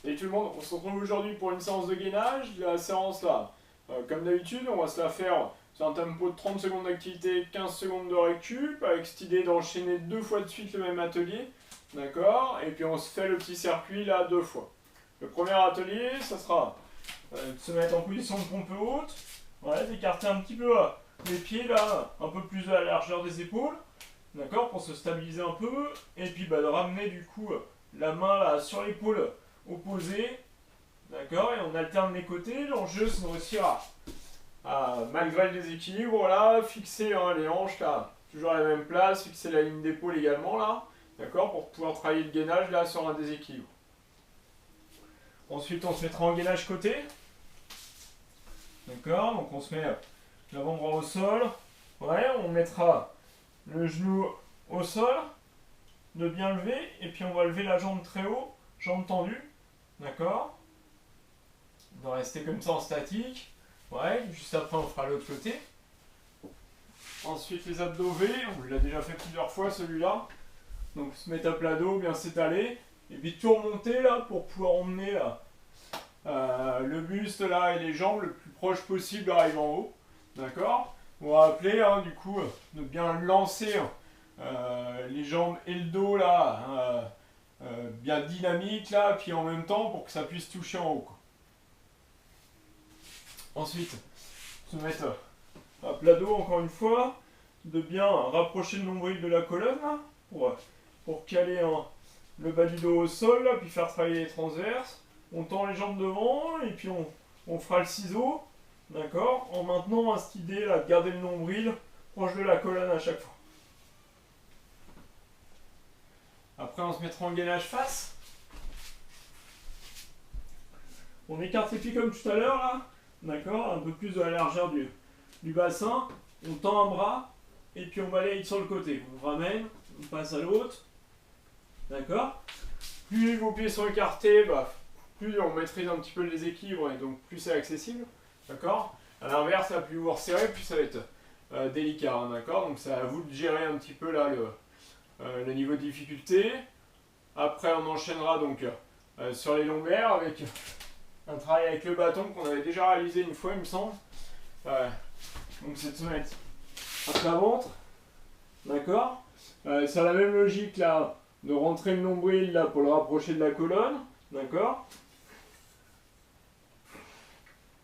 Et tout le monde, on se retrouve aujourd'hui pour une séance de gainage. La séance là, comme d'habitude, on va se la faire sur un tempo de 30 secondes d'activité, 15 secondes de récup, avec cette idée d'enchaîner 2 fois de suite le même atelier. D'accord. Et puis on se fait le petit circuit là 2 fois. Le premier atelier, ça sera de se mettre en position de pompe haute, ouais, d'écarter un petit peu les pieds là, un peu plus à la largeur des épaules, d'accord, pour se stabiliser un peu, et puis de ramener du coup la main là sur l'épaule opposée, d'accord, et on alterne les côtés. L'enjeu c'est de réussir malgré le déséquilibre là, fixer les hanches là, toujours à la même place, fixer la ligne d'épaule également là, d'accord, pour pouvoir travailler le gainage là sur un déséquilibre. Ensuite on se mettra en gainage côté. D'accord, donc on se met l'avant-bras au sol. Ouais, on mettra le genou au sol, de bien lever, et puis on va lever la jambe très haut, jambe tendue. D'accord. On va rester comme ça en statique. Ouais, juste après on fera l'autre côté. Ensuite les abdos V, on l'a déjà fait plusieurs fois celui-là. Donc se mettre à plat dos, bien s'étaler, et puis tout remonter là pour pouvoir emmener le buste là et les jambes le plus proche possible arrive en haut. D'accord. On va rappeler du coup de bien lancer les jambes et le dos là, bien dynamique là, puis en même temps pour que ça puisse toucher en haut, quoi. Ensuite, se mettre à plat dos encore une fois, de bien rapprocher le nombril de la colonne là, pour caler le bas du dos au sol là, puis faire travailler les transverses. On tend les jambes devant et puis on fera le ciseau, d'accord, en maintenant cette idée là de garder le nombril proche de la colonne à chaque fois. Après on se mettra en gainage face. On écarte les pieds comme tout à l'heure là, d'accord, un peu plus de la largeur du bassin. On tend un bras et puis on balaye sur le côté. On ramène, on passe à l'autre, d'accord. Plus vos pieds sont écartés, plus on maîtrise un petit peu les équilibres et donc plus c'est accessible, d'accord. À l'inverse, plus vous resserrez, plus ça va être délicat, d'accord. Donc c'est à vous de gérer un petit peu là le niveau de difficulté. Après on enchaînera donc sur les lombaires avec un travail avec le bâton qu'on avait déjà réalisé une fois il me semble. Donc c'est de se mettre à plat ventre, d'accord. C'est la même logique là, de rentrer le nombril là pour le rapprocher de la colonne, d'accord.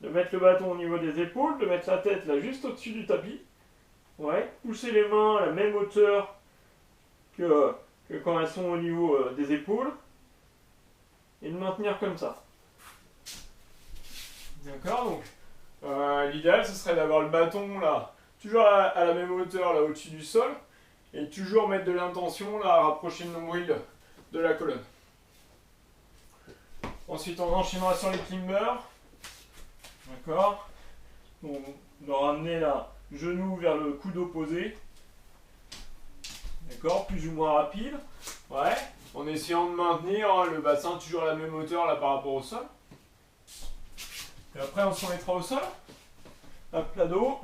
De mettre le bâton au niveau des épaules, de mettre la tête là juste au-dessus du tapis. Ouais, pousser les mains à la même hauteur que quand elles sont au niveau des épaules. Et de maintenir comme ça. D'accord, donc l'idéal ce serait d'avoir le bâton là, toujours à la même hauteur là au-dessus du sol. Et toujours mettre de l'intention là à rapprocher le nombril de la colonne. Ensuite on enchaînera sur les climbers. D'accord. On doit ramener là, genou vers le coude opposé. D'accord, plus ou moins rapide. Ouais. En essayant de maintenir le bassin toujours à la même hauteur là par rapport au sol. Et après on se remettra au sol. À plat dos.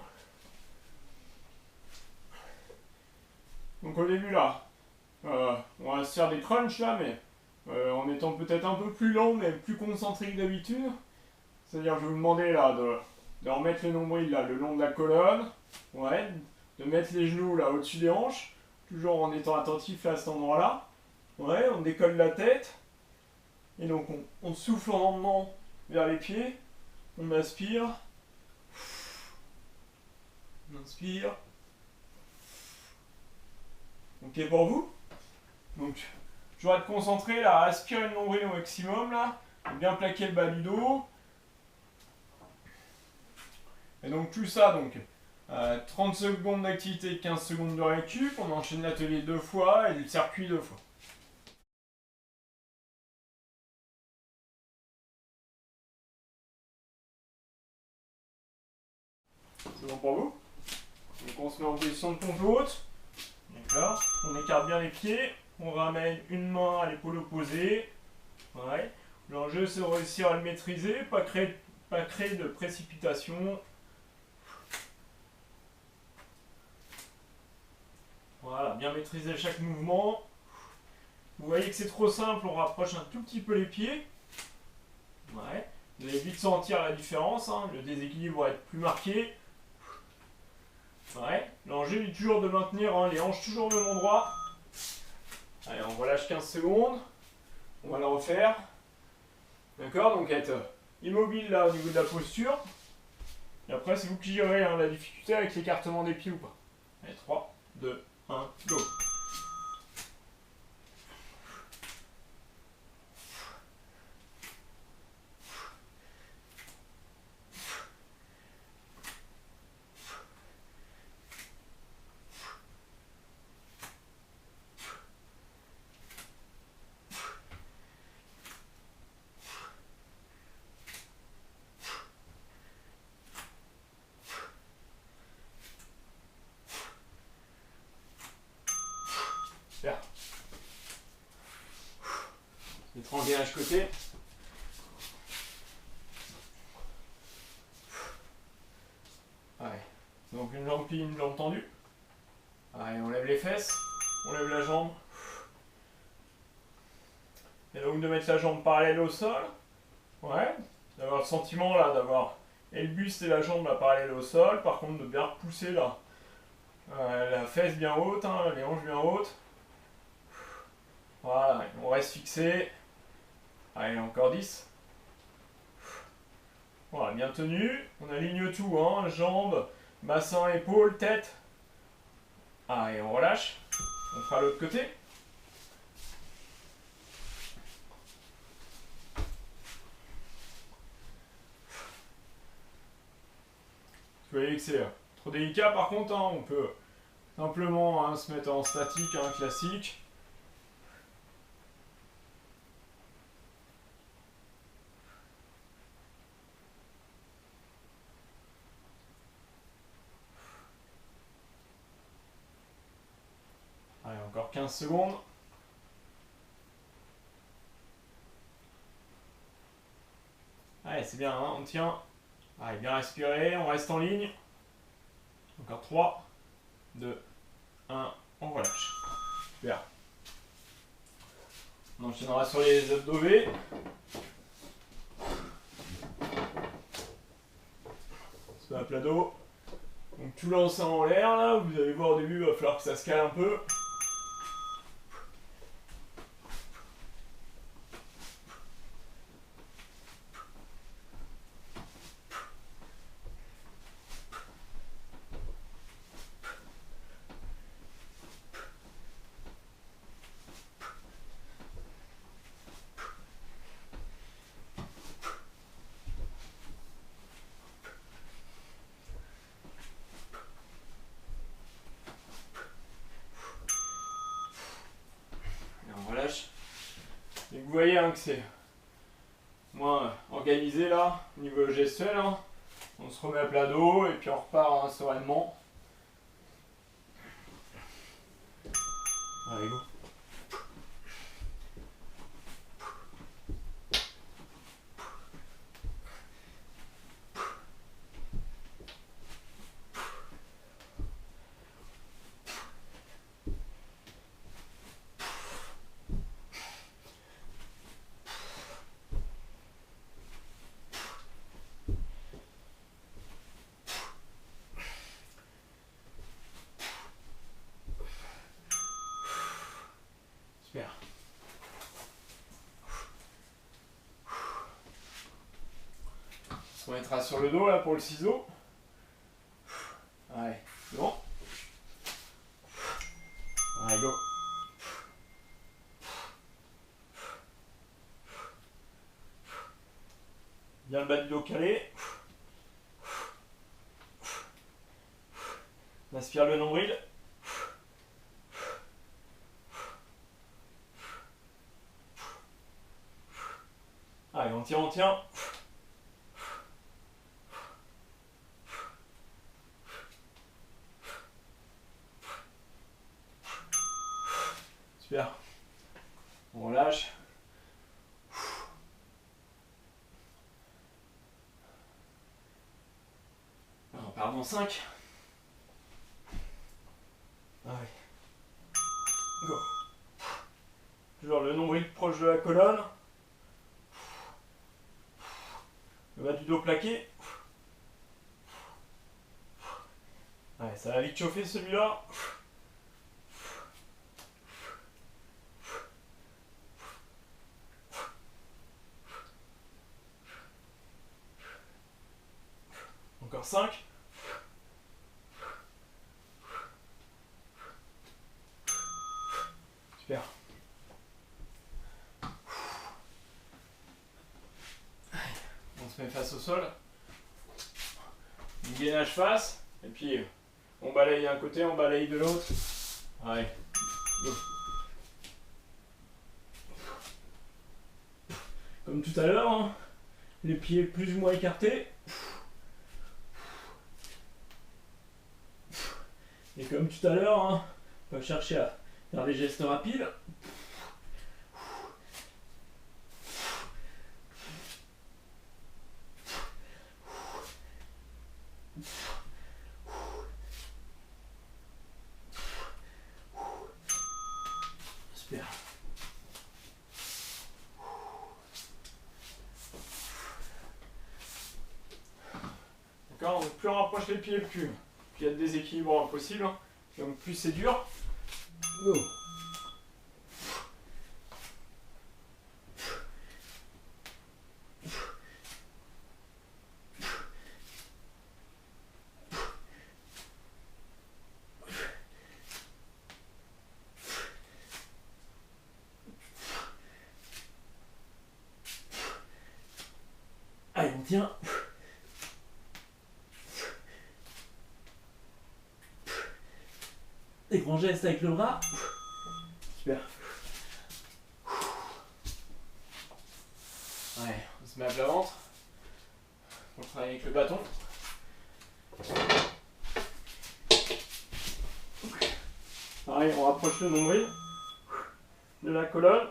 Donc au début là, on va se faire des crunchs là, mais en étant peut-être un peu plus lent mais plus concentré que d'habitude. C'est-à-dire, je vais vous demander là de remettre le nombril là le long de la colonne, ouais, de mettre les genoux là au-dessus des hanches, toujours en étant attentif à cet endroit-là. Ouais, on décolle la tête, et donc on souffle lentement vers les pieds, on aspire, on inspire. Ok pour vous? Donc, je dois être concentré là, à aspirer le nombril au maximum là, bien plaquer le bas du dos. Et donc tout ça, donc 30 secondes d'activité, 15 secondes de récup, on enchaîne l'atelier 2 fois et le circuit 2 fois. C'est bon pour vous? Donc on se met en position de pompe haute, d'accord. On écarte bien les pieds, on ramène une main à l'épaule opposée. Ouais. L'enjeu c'est de réussir à le maîtriser, pas créer de précipitation. Voilà, bien maîtriser chaque mouvement. Vous voyez que c'est trop simple, on rapproche un tout petit peu les pieds. Ouais. Vous allez vite sentir la différence, hein. Le déséquilibre va être plus marqué. Ouais. L'enjeu est toujours de maintenir hein, les hanches toujours au même endroit. Allez, on relâche 15 secondes. On va le refaire. D'accord, donc être immobile là au niveau de la posture. Et après, c'est vous qui gérez hein, la difficulté avec l'écartement des pieds ou pas. Allez, 3, 2, 1, go. Super. Les 31 côté. Allez. Donc une jambe pliée, une jambe tendue. Allez, on lève les fesses, on lève la jambe. Et donc de mettre la jambe parallèle au sol. Ouais. D'avoir le sentiment là, d'avoir et le buste et la jambe là, parallèle au sol. Par contre, de bien repousser là. La fesse bien haute, hein, les hanches bien hautes. Voilà, on reste fixé. Allez, encore 10. Voilà, bien tenu. On aligne tout, hein, jambes, bassin, épaules, tête. Allez, on relâche. On fera l'autre côté. Vous voyez que c'est trop délicat par contre, hein, on peut simplement hein, se mettre en statique, hein, classique. Allez, encore 15 secondes. Allez, c'est bien, hein, on tient. Allez, bien respirer, on reste en ligne. Encore 3, 2, 1, on relâche. Super. On enchaînera sur les abdos V. C'est à plat dos. Donc tout lancer en l'air là, vous allez voir au début, il va falloir que ça se cale un peu. Et vous voyez hein, que c'est moins organisé là, au niveau gestuel. Hein. On se remet à plat dos et puis on repart hein, sereinement. Allez, go. Super. On se remettra sur le dos là pour le ciseau. Allez, c'est bon. Allez, go. Bien le bas du dos calé. On aspire le nombril. Allez, on tient, on tient. Super. On relâche. On part dans 5. Allez. Go. Toujours le nombril proche de la colonne. Le bas du dos plaqué. Ouais, ça va vite chauffer celui-là. Encore 5. Super. On se met face au sol. Une gainage face. Et puis on balaye d'un côté, on balaye de l'autre. Ouais. Go. Comme tout à l'heure, hein, les pieds plus ou moins écartés. Et comme tout à l'heure, hein, on va chercher à faire des gestes rapides. Super. D'accord, donc plus on rapproche les pieds, plus il y a de déséquilibre possible. Donc plus c'est dur. Go. Allez, on tient. Des grands gestes avec le bras. Super. Ouais, on se met à plat ventre. On travaille avec le bâton. Pareil, on rapproche le nombril de la colonne.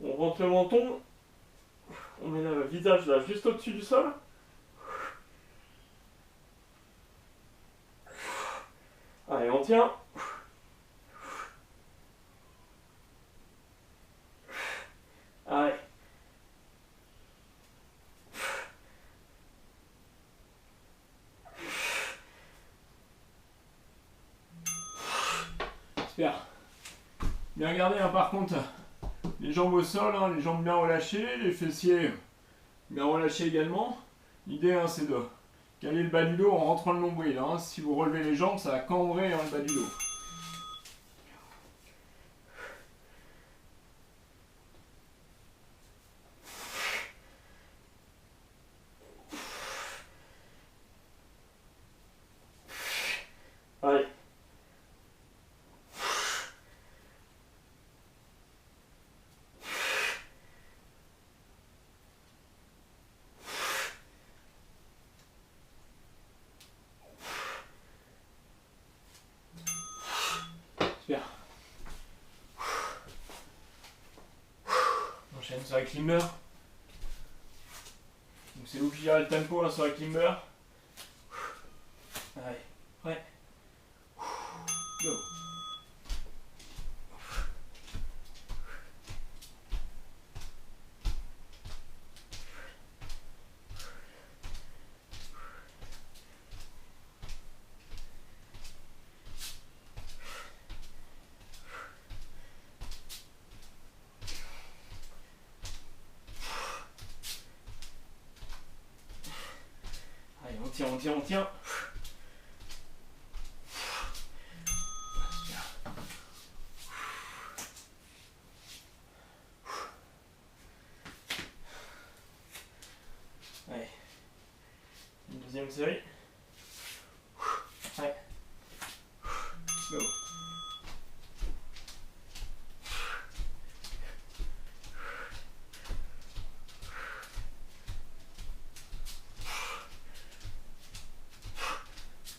On rentre le menton. On met le visage là juste au-dessus du sol. Allez, on tient. Allez. Super. Bien garder hein, par contre les jambes au sol, hein, les jambes bien relâchées, les fessiers bien relâchés également. L'idée hein, c'est de caler le bas du dos en rentrant le nombril. Hein. Si vous relevez les jambes, ça va cambrer hein, le bas du dos. Allez. Super. On enchaîne sur la climber. Donc c'est vous qui gérez le tempo hein, sur la climber. Allez, prêt. Go. Allez, on tient, on tient, on tient. Allez, une deuxième série. Ouais. Go.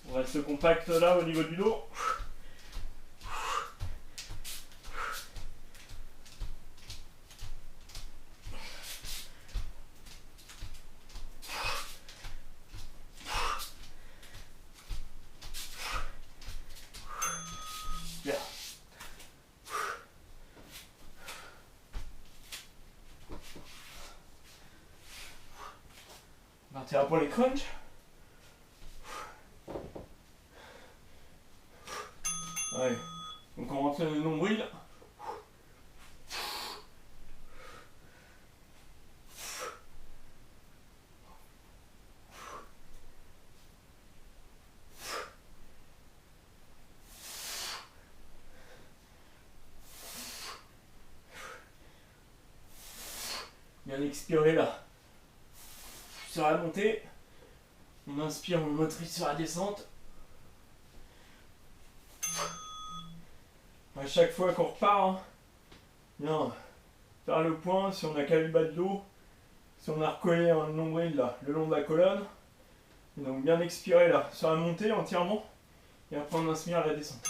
On reste compact là au niveau du dos. Bien. partira pour les crunchs. Allez, donc on rentre le nombril. Bien expirer là. Sur la montée, on inspire, on motrice sur la descente. À chaque fois qu'on repart, hein, bien faire le point si on a calé le bas de dos, si on a recollé un nombril là, le long de la colonne. Et donc bien expirer là, sur la montée entièrement, et après on inspire à la descente.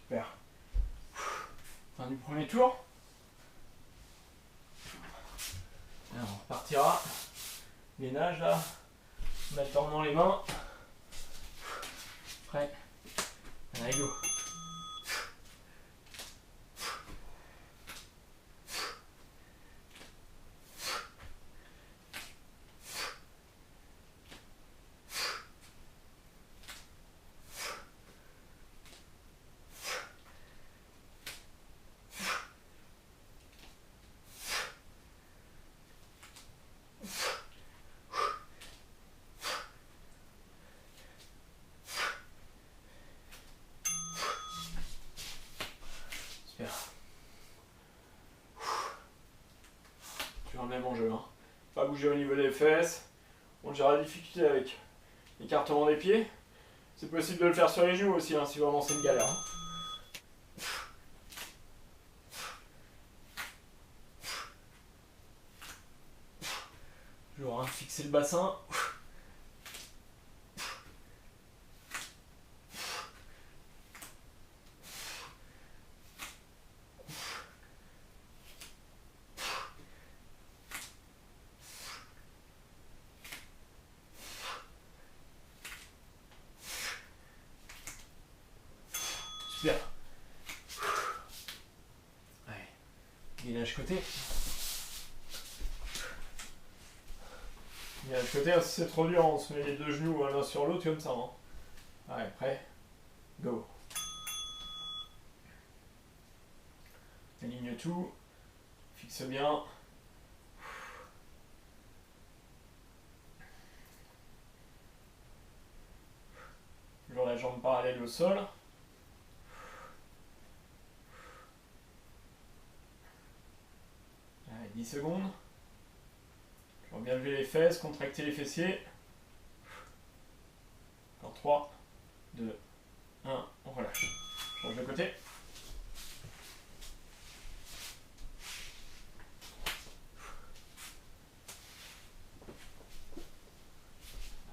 Super. Fin du premier tour. Alors, on repartira. Les nages là, en alternant les mains. Prêt. Allez, go. Super. Toujours le même enjeu. Hein. Pas bouger au niveau des fesses. On gère la difficulté avec l'écartement des pieds. C'est possible de le faire sur les genoux aussi, hein, si vraiment c'est une galère. Hein. Toujours, hein, fixer le bassin. Super. Allez, gainage côté. Gainage côté, si c'est trop dur, on se met les deux genoux l'un sur l'autre comme ça. Hein. Allez, prêt. Go. Aligne tout. Fixe bien. Toujours la jambe parallèle au sol. Allez, 10 secondes. Toujours bien lever les fesses, contracter les fessiers. Encore 3, 2, 1, on relâche. Change de côté.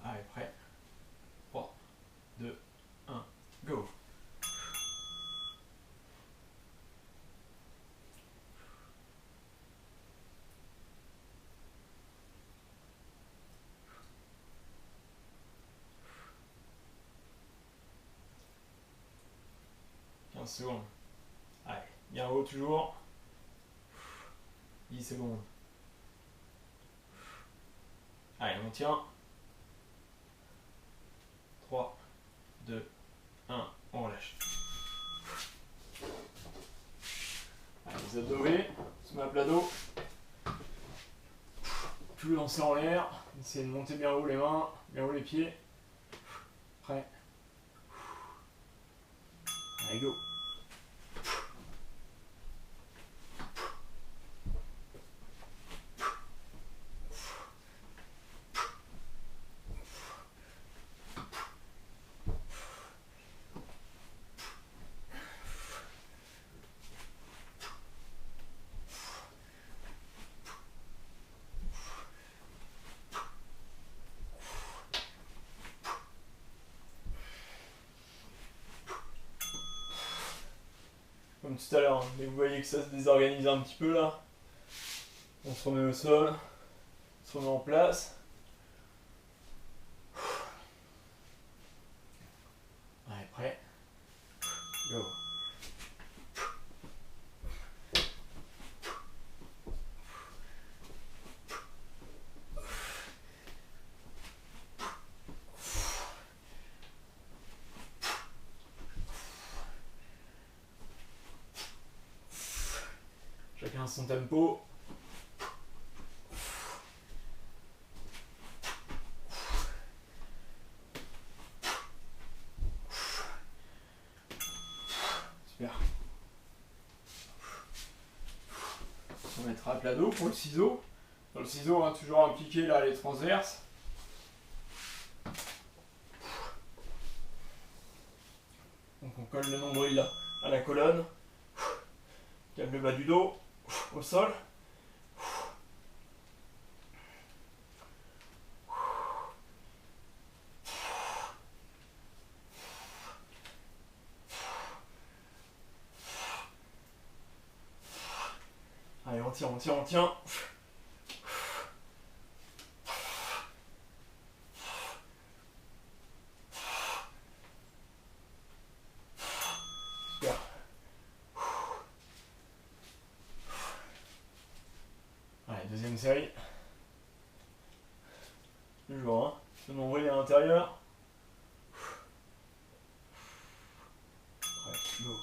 Allez, prêt. 3, 2, 1, go. Secondes. Allez, bien haut toujours. 10 secondes. Allez, on tient. 3, 2, 1, on relâche. Allez, les abdos levés, on se met à plat dos. Tout lancer en l'air. Essayez de monter bien haut les mains, bien haut les pieds. Prêt. Allez, go. comme tout à l'heure. Hein. Mais vous voyez que ça se désorganise un petit peu là. On se remet au sol, on se remet en place. Allez, prêt. Go. Chacun son tempo. Super. On va mettre à plat dos pour le ciseau. Dans le ciseau, on va toujours impliquer là les transverses. Donc on colle le nombril là à la colonne. Calme le bas du dos au sol. Allez, on tient, on tient, on tient. Super. Allez, deuxième série. Toujours, hein. Le nombril est à l'intérieur. Prêt, go.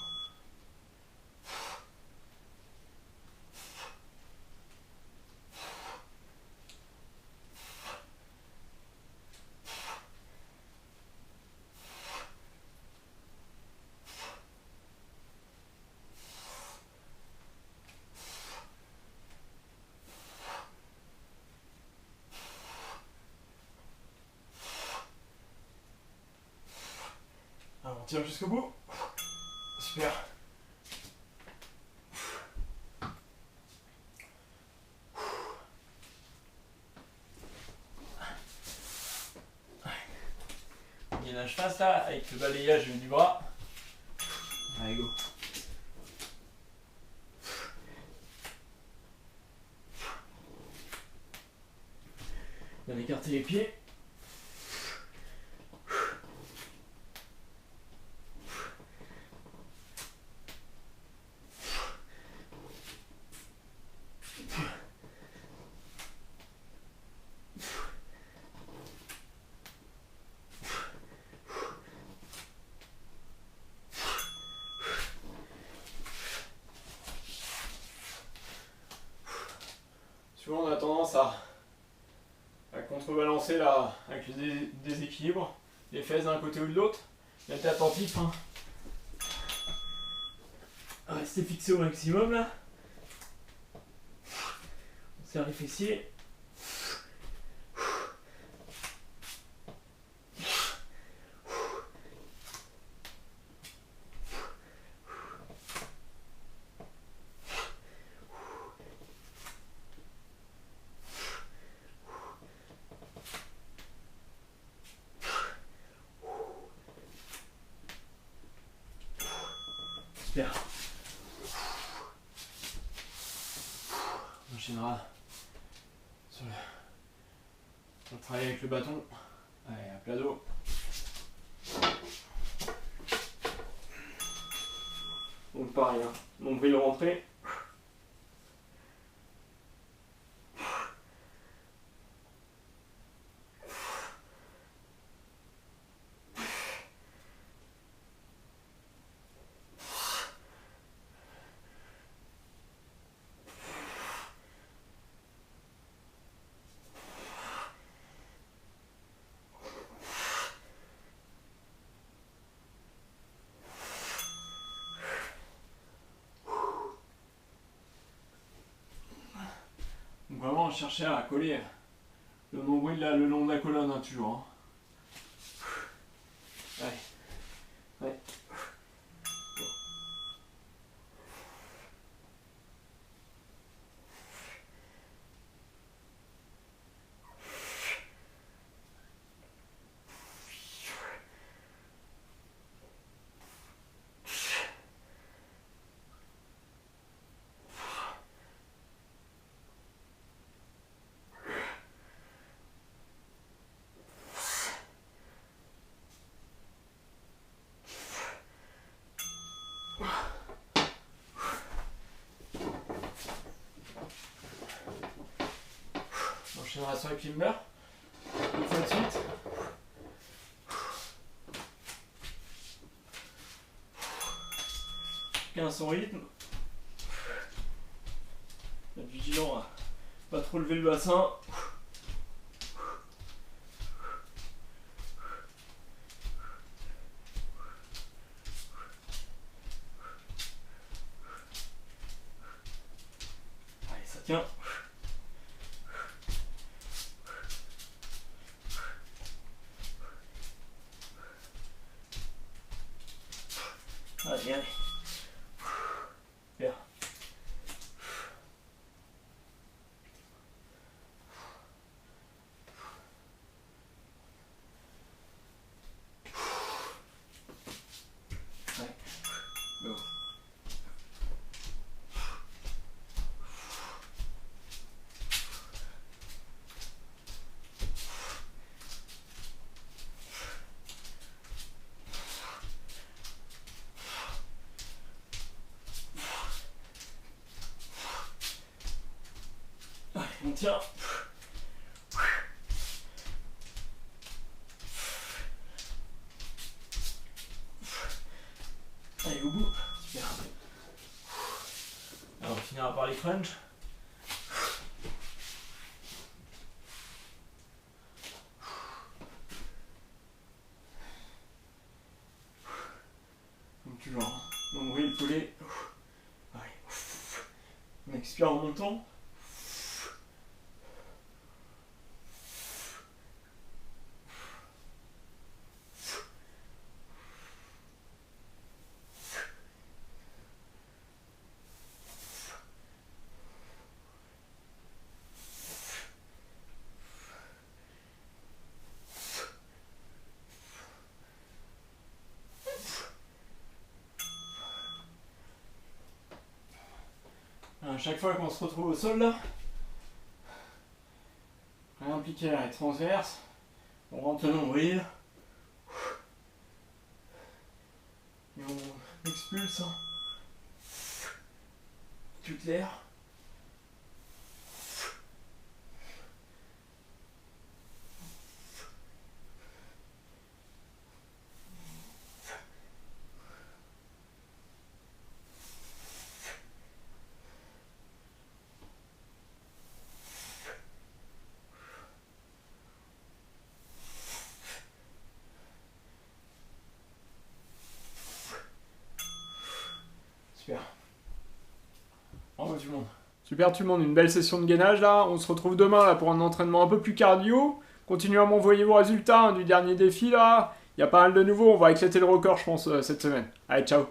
Alors, on tire jusqu'au bout. Super. Gainage face là, avec le balayage du bras. Allez, go. Bien écarter les pieds. Souvent on a tendance à contrebalancer là avec le déséquilibre, les fesses d'un côté ou de l'autre. Restez attentif, hein. Restez fixé au maximum là. On serre les fessiers. Super. On enchaînera sur le travail avec le bâton. Allez, à plat dos. Donc pareil, hein. Nombril rentré. Donc vraiment chercher à coller le nombril là le long de la colonne, hein, toujours. Hein. Allez. Ouais. Génération Climber. Une fois de suite. 15 son rythme. Être vigilant à pas trop lever le bassin. Allez, ça tient. Allez, allez. Bien. Ouais. Go. Allez, on tient. Allez, au bout. Super. Alors, on finira par les crunchs. Donc, toujours, nombril, poulet. Allez. On expire en montant. À chaque fois qu'on se retrouve au sol là, réimpliquer la transverse, on rentre le nombril et on expulse toute l'air. Super. Bravo tout le monde. Super tout le monde, une belle session de gainage là. On se retrouve demain là pour un entraînement un peu plus cardio. Continuez à m'envoyer vos résultats du dernier défi là. Il y a pas mal de nouveaux, on va éclater le record je pense cette semaine. Allez, ciao.